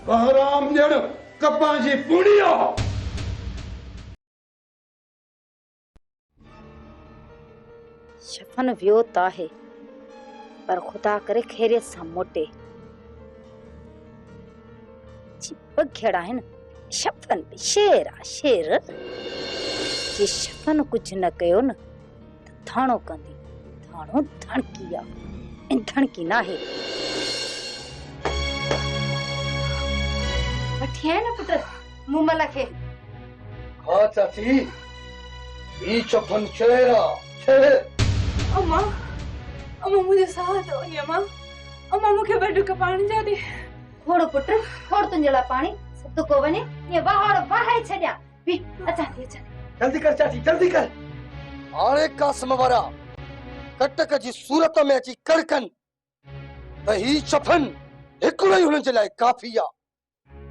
बहराम ॼण कपां जी पुड़ियो। शफन वियो त आहे पर खुदा करे खैरियत सां मोटे। बघेड़ा है शफन भी शेर आ शेर। जे शफन कुछ न कयो न त थाणो कंदी। थाणो धणकी आ धणकी ना है। वठी है न पुत्र मुमल खे। हाँ चाची ई शफन शेर आ शेर। अम्मा अम्मा मुझे साथ हो नहीं अम्मा। अम्मा मुखे बड़ो का पानी जा दे। खोड़ पुत्र खोड़ तुंजला पानी सब को वने ये बाहर बाहर छड्या भी अच्छा अच्छा जल्दी कर चाची जल्दी कर। हाणे कासम वारा कटक जी सूरत में अची कड़कन त ही शफन हिकड़ो ही हुननि जे लाइ काफ़ी आ।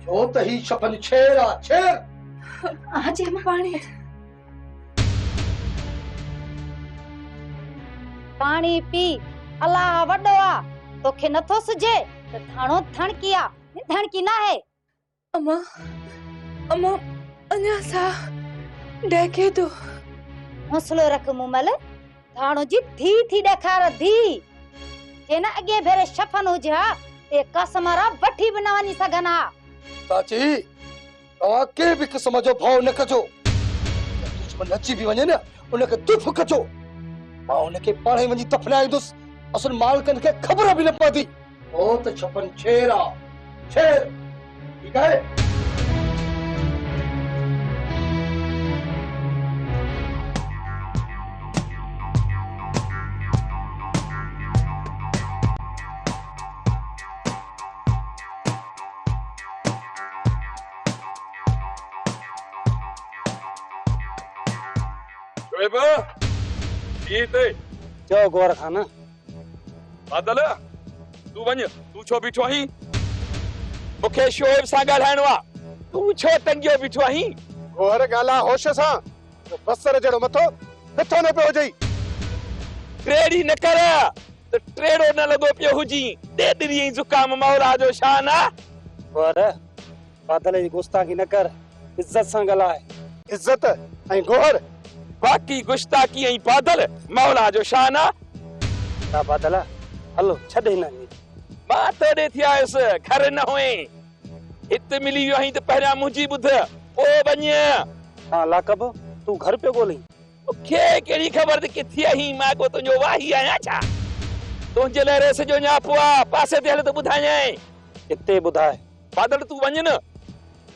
छो त ही शफन शेर आ शेर। आज अम्मा पानी पानी पी अल्लाह वडो आ तोखे नथो सुझे त थाणो धणकी आ धणकी ना है। अम्मा अम्मा अन्या सा देखे तो हौसलो रख मुमल थाणो जी थी ॾेखार धी के न अगे भेरे शफन हुजा ते कसमारा वठी भी न वञी सघना। चाची तव्हां के भी क़िस्म जो भाव न कजो। दुश्मन अची भी वञे न उनखे दुफ़ कजो। मां उनखे पाणे वञी तफनाईंदुसि असल मालिकनि खे ख़बर भी न पवंदी। ओ त शफन शेर आ शेर ठीक है। शोएब ये ते जो गोर खाना बादल तू वञ तू छो बीठो आहीं। मुखे शोएब सां ॻाल्हाइणो आ तू छो टंगियो बीठो आहीं। गोर ॻाल्हा होश सां बसर जहिड़ो मथो किथो न पियो हुजई। ट्रेड़ी न कर त ट्रेड़ो न लॻो पियो हुजी ॾेॾरी ज़ुकाम मौला जो शान आ। गोर बादल जी गुस्ताखी न कर इज्जत सां ॻाल्हाए। इज्जत ऐं गोर बाकी गुस्ताखी ऐं बादल मौला जो शान आ। ता बादल हलो छॾ हिननि मां तॾहिं थी आयुसि घर न हुए हिते मिली वियो आहीं त पहिरियां मुंहिंजी ॿुध पोइ वञ। हाँ लाकब तू घर पे गोली मूंखे कहिड़ी ख़बर त किथे आहीं। मां को तुंहिंजो वाही आहियां छा। तुंहिंजे लाइ रेस जो न्यापो आहे पासे ते हल त ॿुधायई। हिते ॿुधाए। बादल तूं वञ न।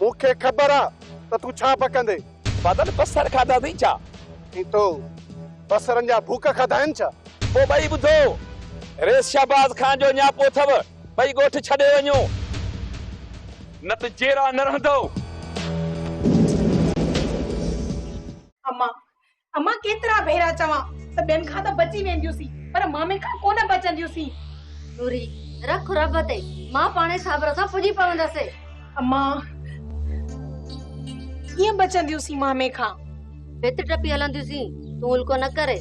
मूंखे ख़बर आ त तू छा पकंदे। बादल बसर खाधा अथई छा। तो बसरनि जा भूख खाधा आहिनि छा। पोइ भई ॿुधो रेस शाहबाज खान जो न्यापो अथव भई ॻोठ छॾे वञो न त जेरा न रहंदो। अम्मा अम्मा केतिरा भेरा चवां त ॿियनि खां त बची वेंदियूसी पर मामे खां कोन बचंदियूसी। नूरी रख रब ते मां पाणे साबर सां पुजी पवंदसि। अम्मा कीअं बचंदियूसी मामे खां। भित टपी हलंदियूसी तू उल्को न करे।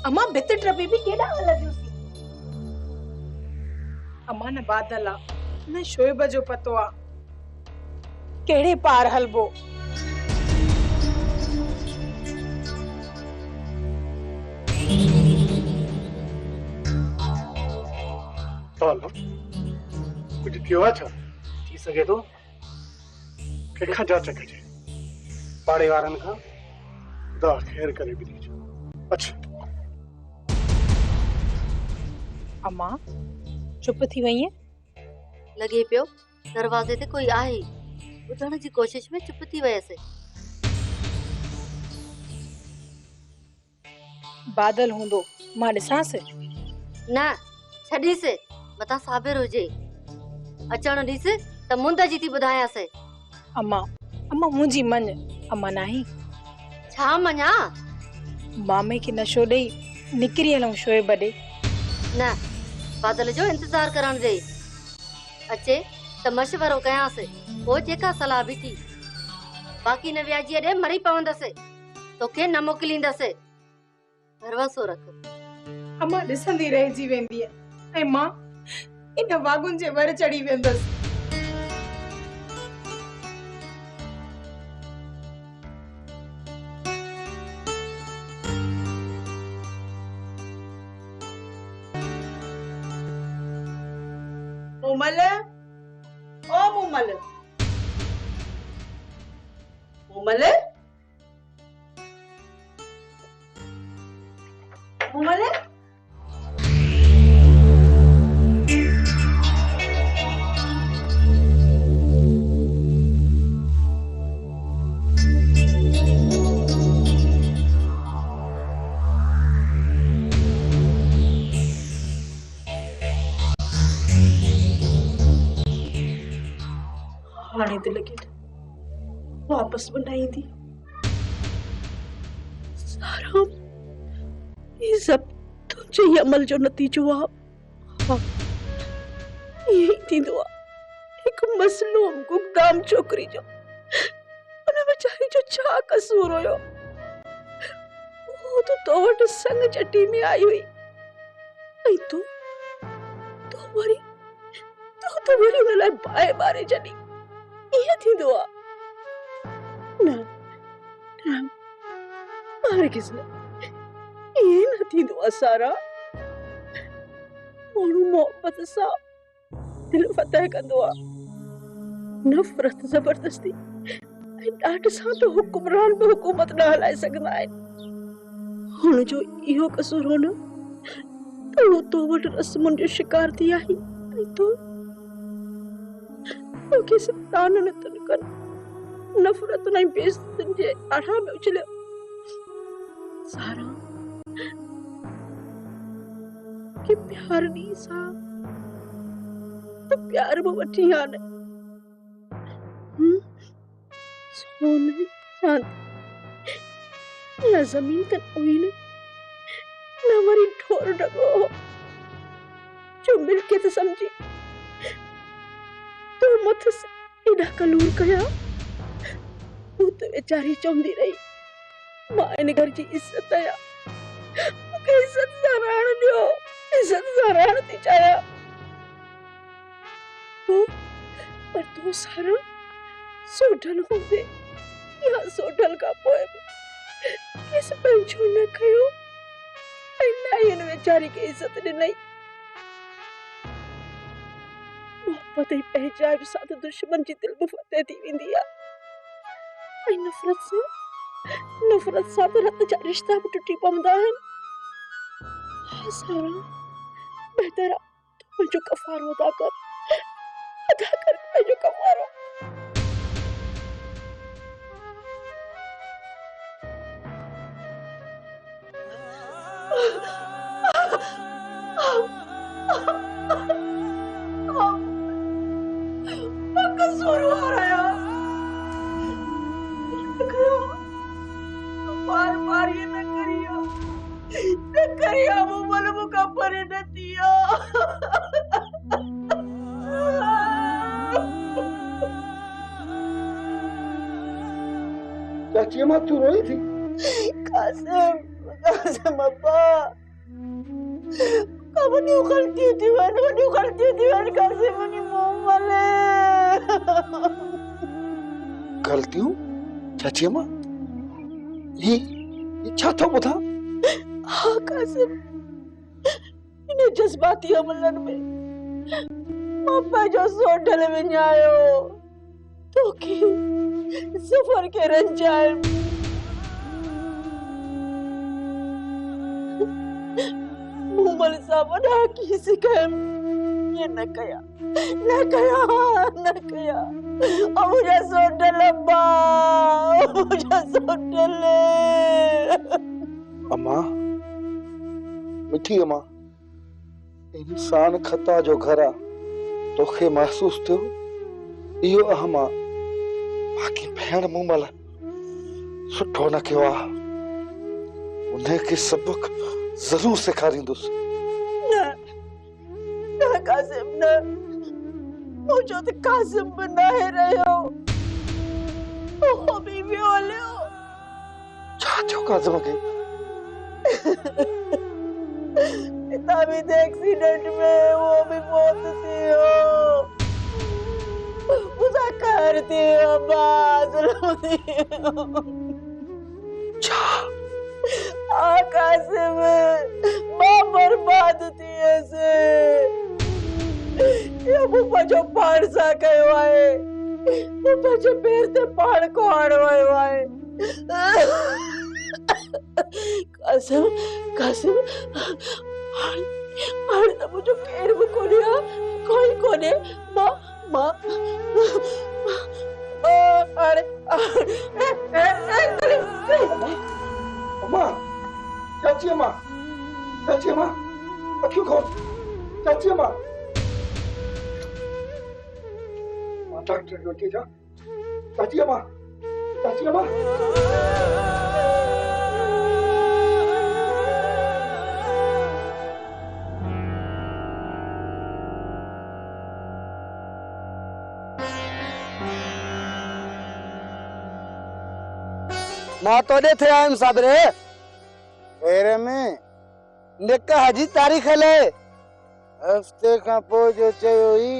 अम्मा भित टपी भी केॾा हलंदियूसी। अम्मा न बादल आ न शोएब जो पतो आ केड़े पार हलबो। चलो कुछ थियो आहे छा थी सके तो कंहिंखां जांच कजे पाड़े वारनि खां खुदा ख़ैर करे बि ॾिजो। अच्छा अम्मा चुप थी वई है। लगे पियो दरवाजे ते कोई आहे ॿुधण जी कोशिश में चुप थी वयसि। बादल हूंदो मां ॾिसांसि। न छॾीसि मथां साबिर हुजे अचण ॾिस त मुंद जी थी ॿुधायांसि। अम्मा अम्मा मुंहिंजी मन अम्मा नाही छा मञा। मामे खे नशो ॾेई निकिरी हलूं शोएब ॾे। न बादल जो इंतजार करण दे अचे त मशवरो कयांसि पोइ जेका सलाह बि थी बाक़ी न व्याजी ॾे मरी पवंदसि तोखे न मोकिलींदसि। भरवसो रख। अम्मा ॾिसंदी रहिजी वेंदी ऐं मां इन वागुनि जे वर चढ़ी वेंदसि। मूमल, ओ मूमल, मूमल, मूमल। हाणे दिल खे वापस बनाईंदी। सारा ये सब तुझे ही अमल जो नतीजो आ। हाँ, यही थींदो आ। एक मसलूम गुमनाम छोकरी जो उन बेचारी जो छा कसूर हुयो, वो तो वटि संग चटी में आई हुई। ऐं तू वरी उन लाइ बाहि ॿारे छॾी। इहे थींदो आ। न न हरगिज़ न, इहे न थींदो आ सारा। माण्हू मोहबत सां दिल फतह कंदो आ। नफ़रत ज़बरदस्ती ऐं ॾाढ सां त हुक्मरान बि हुकूमत न हलाए सघंदा आहिनि। हुन जो इहो कसूर हो न त हू तो वटि रस्मुनि जो शिकार थी आई ऐं तोखे ताननि तिनकनि नफ़रतुनि ऐं बेइज़तियुनि जे आड़ा में उछलियो। सारा कि प्यार ॾी सां त प्यार बि वठी आने। सोने चांदी न ज़मीन ते हुई न वरी ढोर डगो जो मिल्कियत समझी तो मथ से एॾा कलूर कया। हू त वेचारी चवंदी रही, मां इन घर जी इज़त आहियां, मूंखे इज़त सां रहण ॾियो, इज़त सां रहण थी चाहियां। पर तूं सारा सोढल हूंदे या सोढल खां पोइ बि केस पंहिंजो न कयो ऐं न हिन वेचारी खे इज़त ॾिनई। मोहबत ऐं पंहिंजाइप सां त दुश्मन जी दिलि बि फतेह थी वेंदी आहे ऐं नफ़रत सां त रत जा रिश्ता बि टुटी पवंदा आहिनि। हा सारा, बहितर आहे तूं पंहिंजो कफ़ारो अदा कर पंहिंजो कफ़ारो। कसूर वारा बार ये न करिया वो मन मुका परे न दिया। चाची अम्मा तू रोई थी? कासिम अब्बा कबनी उखलती थी कासिम ने मोमले गलतियों चाची अम्मा ये छा थो ॿुधां? हाँ कासिम, इन जज्बाती अमलन में मां पंहिंजो सोढल विञायो तोखे ज़फ़र खे रंजाए। मूमल सां वॾा कीस कयमि, ये न कया मुझे सोढल अब्बा, मुझे सोढल। अम्मा, मिठी अम्मा, इंसान खता जो घर आ, तोखे महसूस थियो इहो अहम आ। बाक़ी भेण मूमल सुठो न कयो आ, उनखे सबक जरूर सेखारींदुसि। न कासिम न, मुझो त कासिम बि नाहे रहियो, वो बि वियो हलियो। छा थियो कासिम खे? तभी तो एक्सीडेंट में वो भी मौत थी हो। उसका करती हो बात आकाश में मां बर्बाद थी ऐसे। ये बुपा जो पाण सा कयो आहे बुपा जो पैर ते पाण को आड़ो आयो आहे कासिम कासिम हाणे त मुंहिंजो केर बि कोन्हे कोई कोन्हे मां हाणे अम्मा चाची अम्मा अखियूं खोल चाची अम्मा मां डॉक्टर खे वठी अचां चाची अम्मा मां तोड़े थे आयम साबरे एरे में निकाह जी तारीख़ हले हफ्ते का पोइ जो चयो ही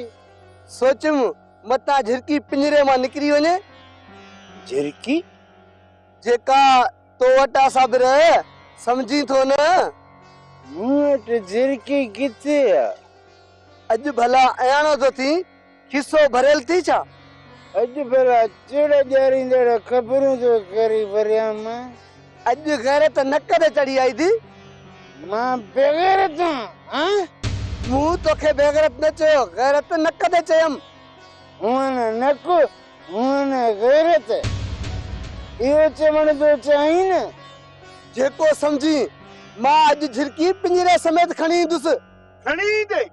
सोचम मता झिरकी पिंजरे मां निकरी वने झिरकी जेका तो वटा साबरे समझी थो न मूं वटि झिरकी किथे आहे अज भला अयानो तो थी खिस्सो भरेल थी छा अॼु भला चिड़ ॼारींदड़ ख़बरूं जो करी भरिया मां अज गैरत नक ते चढ़ी आई थी मां बेगैरत आहियां मुंह तोखे बेगैरत न चयो गैरत नक ते चयम हुअं न नक हुअं न गैरत इहो चवण जो चाहीं न जेको समझी मां अज झिरकी पिंजरे समेत खणी ईंदुसि खणी ईंदे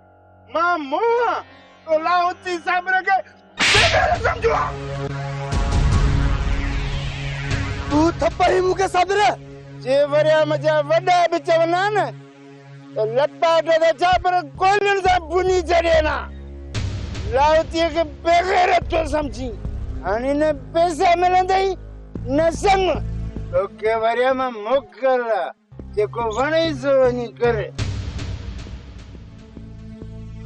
मां मुंहुं तो लाहौती साबिर खे बेगैरत समझो तू थप्पड़ी मूंखे साबिर जे वरिया मुंहिंजा वॾा बि चवंदा न त लपाट ते छा पर कोयलनि सां भुनी छॾे न लाहौतीअ खे बेगैरत थो समझी हाणे न पैसा मिलंदई न संग तोखे वरिया मां मोकल जेको वणे सो वञी करे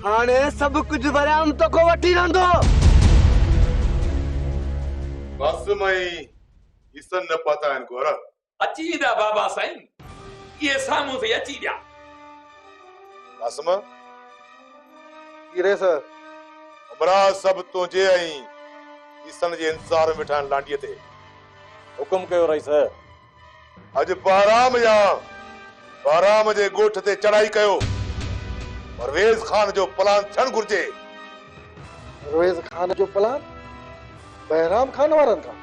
हाणे सब कुछ वराम तोखे वठी रहंदो बस मई इसन न पता है गोरा अची दा बाबा साईं ये सामू से अची दिया कसम गिरे सर हमरा सब तुझे आई इसन जे इंतजार में ठान लांडीअ ते हुकुम कयो रईस अज बाराम जे गोठ ते चढ़ाई कयो परवेज खान जो प्लान छण घुर्जे परवेज खान जो प्लान बहराम खान वारन का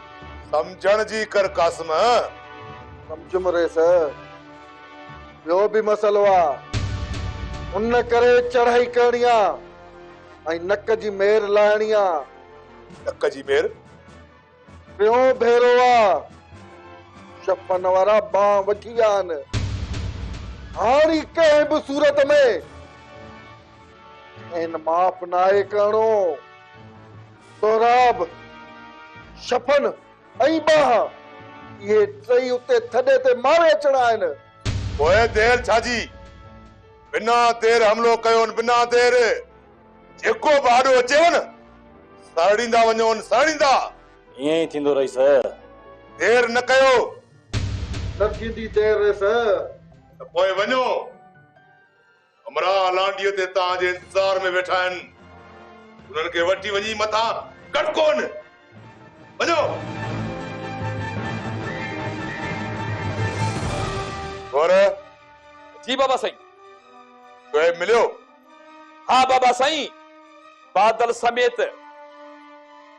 समझण जी कर कासम समझुम रे सर ॿियो बि मसलो आहे उन करे चढ़ाई करणी आहे ऐं नक जी मेर लाहिणी आहे नक जी मेर ॿियो भेरो आहे शफन वारा बां वठी विया आहिनि हाणे कंहिं बि सूरत में इन माफ़ नाहे करणो सोराब शफन ऐं बाह ये टई उते थडे ते मारे अचणा आहिनि ओए देर छाजी बिना देर हमलो कयो बिना देर जेको बाड़ो अचेव न साड़ींदा वञो साड़ींदा ईअं ई थींदो रईस देर न कयो न थींदी देर रे सर त पोइ वञो हमरा लांडीअ ते तव्हां जे इंतजार में वेठा आहिनि उन्हनि खे वठी वञी मथां कटकोन वञो और जी बाबा साईं कोई मिलियो हाँ बाबा साईं बादल समेत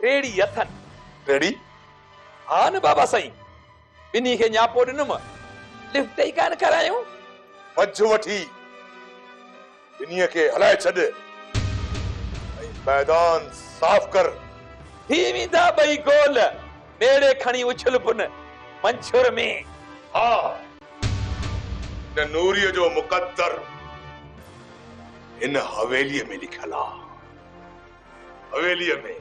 रेड़ी अथन रेडी हाँ न बाबा साईं बिनी खे न्यापो ॾिनुम लिफ्ट ई कान करायूं मझ वठी बिनीअ खे हलाए छॾ ऐं मैदान साफ़ कर थी वेंदा ॿई गोल नेड़े खणी उछल पुन मंछुर में हा न नूरीअ जो मुक़द्दर इन हवेलीअ में लिखियल आहे हवेलीअ में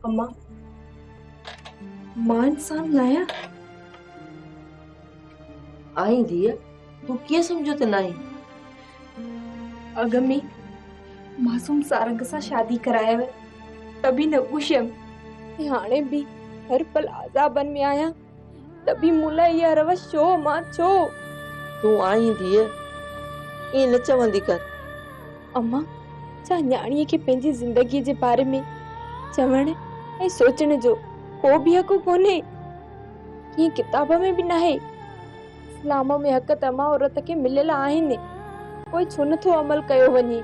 अम्मा मां इंसान लाया आई दिया तू कीअं समझो त नहीं अगमी मासूम सारंग सां शादी कराया वे तभी न पुछम हाणे भी हर पल आज़ाबन में आया तभी मुला ये रवस छो मां छो तू आई दिए ये न चवंदी कर अम्मा छा न्याणीअ खे पंहिंजी ज़िंदगीअ जे बारे में चवण ऐं सोचण जो को बि हक़ कोन्हे? कीअं किताब में बि नाहे? इस्लाम में हक़ तमाम औरत खे मिलियल आहिनि, कोई छो नथो अमल कयो वञे?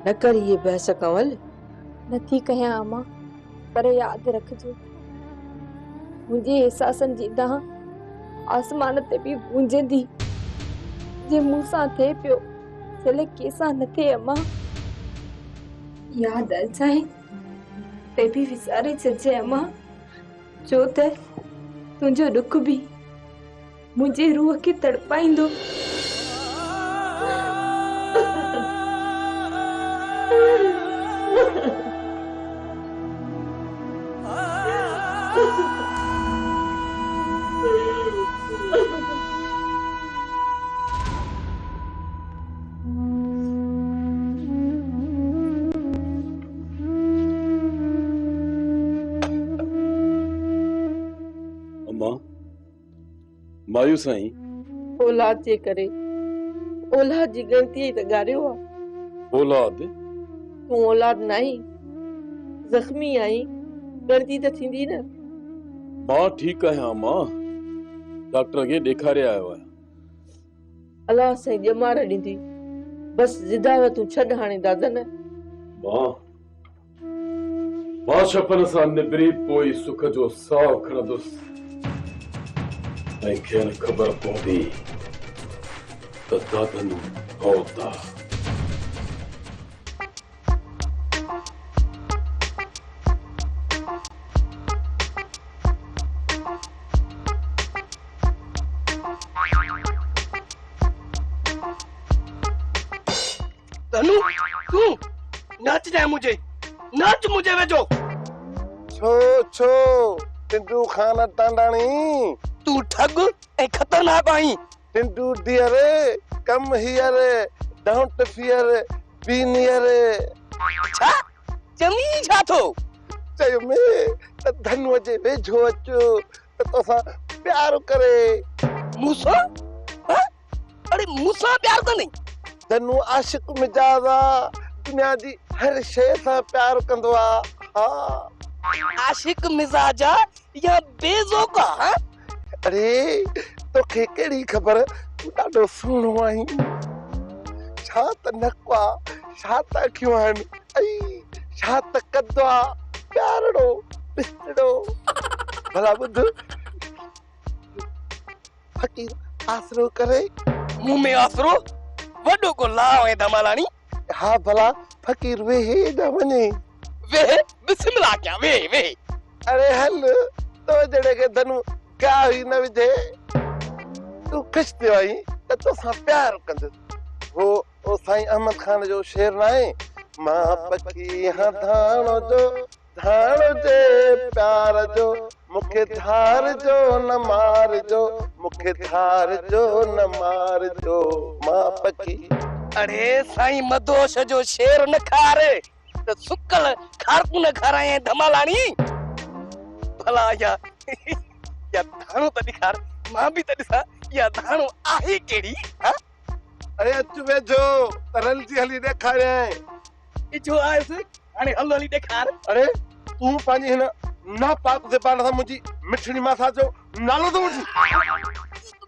न कर ये बहस कंवल। नथी कयां अम्मा, पर यादि रखजो मुंहिंजे एहसासनि जी दाह आसमान ते बि गूंजंदी। जे मूंसां थिए पियो चले कंहिंसां न थिए अम्मा। यादि अचाए ते बि विसारे छॾिजे अम्मा, छो त तुंहिंजो दुख बि मुंहिंजे रूह खे तड़पाईंदो। अम्मा मायूं साईं। औलाद जे करे औलाद जी गिनती त ॻारियो आहे। औलाद तूं औलाद नहीं, जख्मी आई, गिनती त थींदी न। मां ठीकु आहियां अम्मा, डॉक्टर खे ॾेखारे आयो आहियां। अलाह साईं ॼमार ॾींदी, बस जिदाव तूं छॾ हाणे दादन। मां शपन सां निबरी पोइ सुख जो साह खणंदुसि ऐं खेनि ख़बर पवंदी त दादन मौत आहे। धनु तू नाच जाए मुझे, नाच मुझे वेजो। छो छो टिंडू खान टांडाणी, तू ठग ए खतरनाक आई। Tindu dear come here, don't fear, be near. छा जमी छा थो चयो में त धनुअ जे वेझो अचो त तोसां प्यार करे। मूसा अरे मूसा प्यार तो नहीं। धनु आशिक मिजाज आ, दुनिया जी हर शइ सां प्यार कंदो आ। हाँ आशिक मिजाजा या बेज़ौका? हाँ? अरे तोखे कहिड़ी ख़बर, तूं ॾाढो सुहिणो आहीं। छा त नक आहे, छा त अखियूं आहिनि, ऐं छा त कद आहे, प्यारड़ो बिस्तड़ो। भला ॿुध, फकीर आसरो करे। मुंह में आसरो वॾो को लाओ है धमालानी। हा भला फकीर वेहे न वञे। वेहे बिस्मिल्लाह क्या वेहे वेहे। अरे हल तो जड़े के धनु क्या ही न विझे। तू ख़ुशि थियो आहीं त तोसां प्यार कंदुसि। वो साईं अहमद खान जो शेर न आहे, मां पकी हाँ धाणो जो, धाणो जे प्यार जो, मूंखे धार जो न मार जो, मूंखे धार जो न मार जो, मां पकी। अरे साईं मदोश जो शेर न खारे त सुकल खारकू न खाराए धमालानी। भला या धाणो त ॾेखार, मां बि त ॾिसां या धाणो आहे कहिड़ी। हाँ? अरे अच वेझो तरल जी हली ॾेखारियां। इजो आयसि हाणे हल हली ॾेखार। अरे तूं पंहिंजी हिन नापाक ज़बान सां मुंहिंजी मिठड़ी मासा जो नालो थो वठी।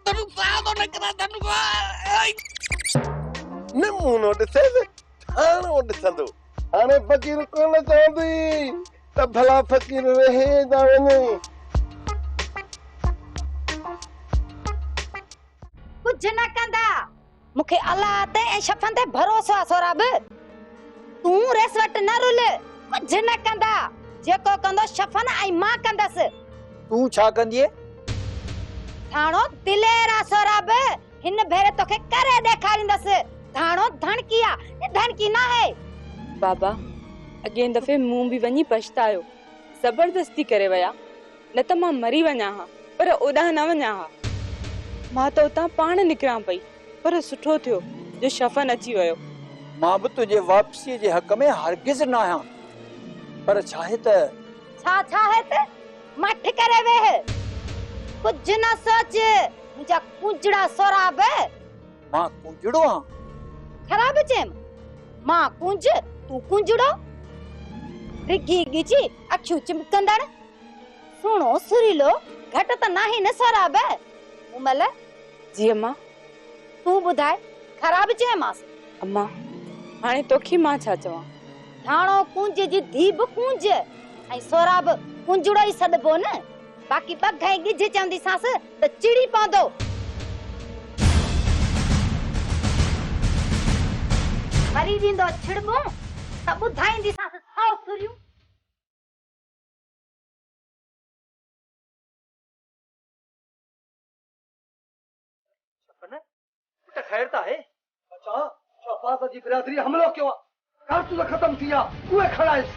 धनु सादो न करा धनु नमूनो ॾिसे धाणो ॾिसंदो। हाणे फ़कीर कोन चवंदी त भला फ़कीर वेहे न वञे। कुछ न कंदा, मुखे अल्लाह ते ऐं शफ़न ते भरोसो आहे। सोराब तूं रेस वट न रुल, कुछ न कंदा। जेको कंदो शफ़न ऐं मां कंदसि। तू छा कंदीए? धाणो दिलेर आहे सोराब, हिन भेरे तोखे करे ॾेखारींदसि। धाणो धणकी आहे, ये धणकी न है। बाबा अॻे दफ़े मूं बि वञी पछतायो, ज़बरदस्ती करे विया, न त मां मरी वञा हा, पर ओॾां न वञा हा। मां त उतां पाण निकिरां पई, पर सुठो थियो जो शफ़न अची वियो। मां बि तुंहिंजे वापसीअ जे हक़ में हरगिज़ न आहियां, पर छा है त मठ करे वेह, कुछ न सोच। मुंहिंजा कुंजड़ा सोराब। मां कुंजड़ो आं? ख़राब चेम मां कुंज तू कुंजड़ो रिगी गिची अखियूं चिमकंदड़ सुणो सुरीलो घट त नाही न सराब उमल जी अम्मा तू बुधाए खराब चे मास अम्मा हाणे तोखी मां छा चवां थाणो कुंज जी धीब कुंज ऐं सोराब कुंजड़ो ई सदबो न बाकी बघाई गिज चंदी सास त चिड़ी पवंदो मरी दींदो छिड़बो त बुधाईंदी सास सौ सुरियूं खैर ता है अच्छा शहबाज जी बिरादरी हमलो क्यों कारतूस खत्म थिया उहे खड़ाइस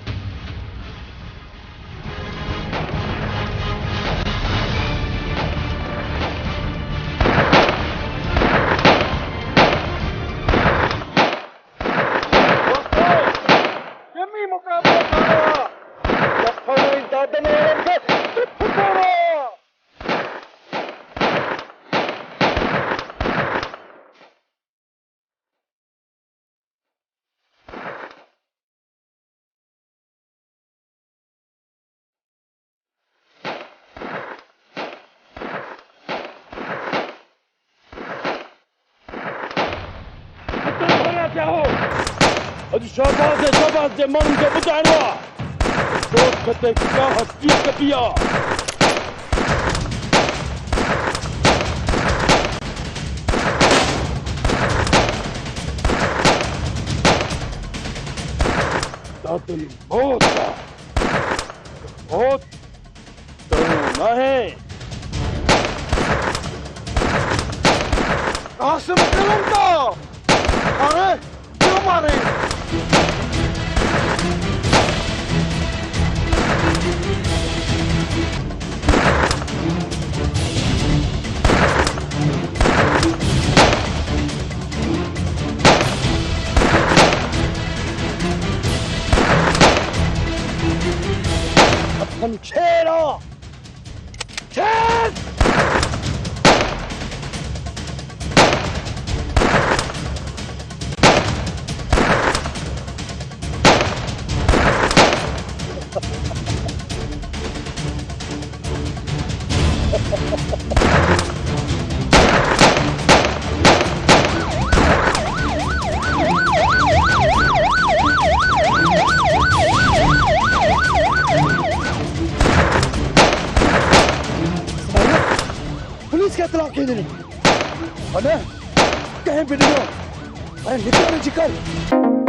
जमी मुकाबला करो जफर दादने के फुटरो अॼु शाहबाज़ जे माण्हुनि खे ॿुधाइणो आहे दोस्त ते क्या कीअं कबी आहे दादन मौत मौत डरो नाहे कासिम कलंदा अरे क्यों मारे अपन छेड़ो छेड़ पुलिस के इत्तला के लिए अने कहीं भी नहीं हो अरे निकल निकल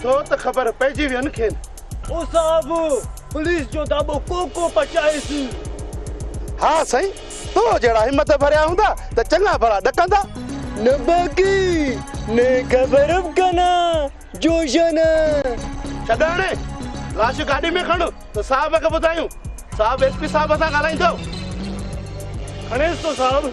थो त खबर पइजी वियनि खेनि ओ साहब पुलिस जो दाबो को पचाइस हा साईं तो जड़ा हिम्मत भरिया हूंदा त चङा भला ॾकंदा न बाकी ने खबर कना जोशन छॾाणे लाश गाॾी में खण त साहब खे ॿुधायूं साहब एसपी साहब सां ॻाल्हाईंदो खणेस तो साहब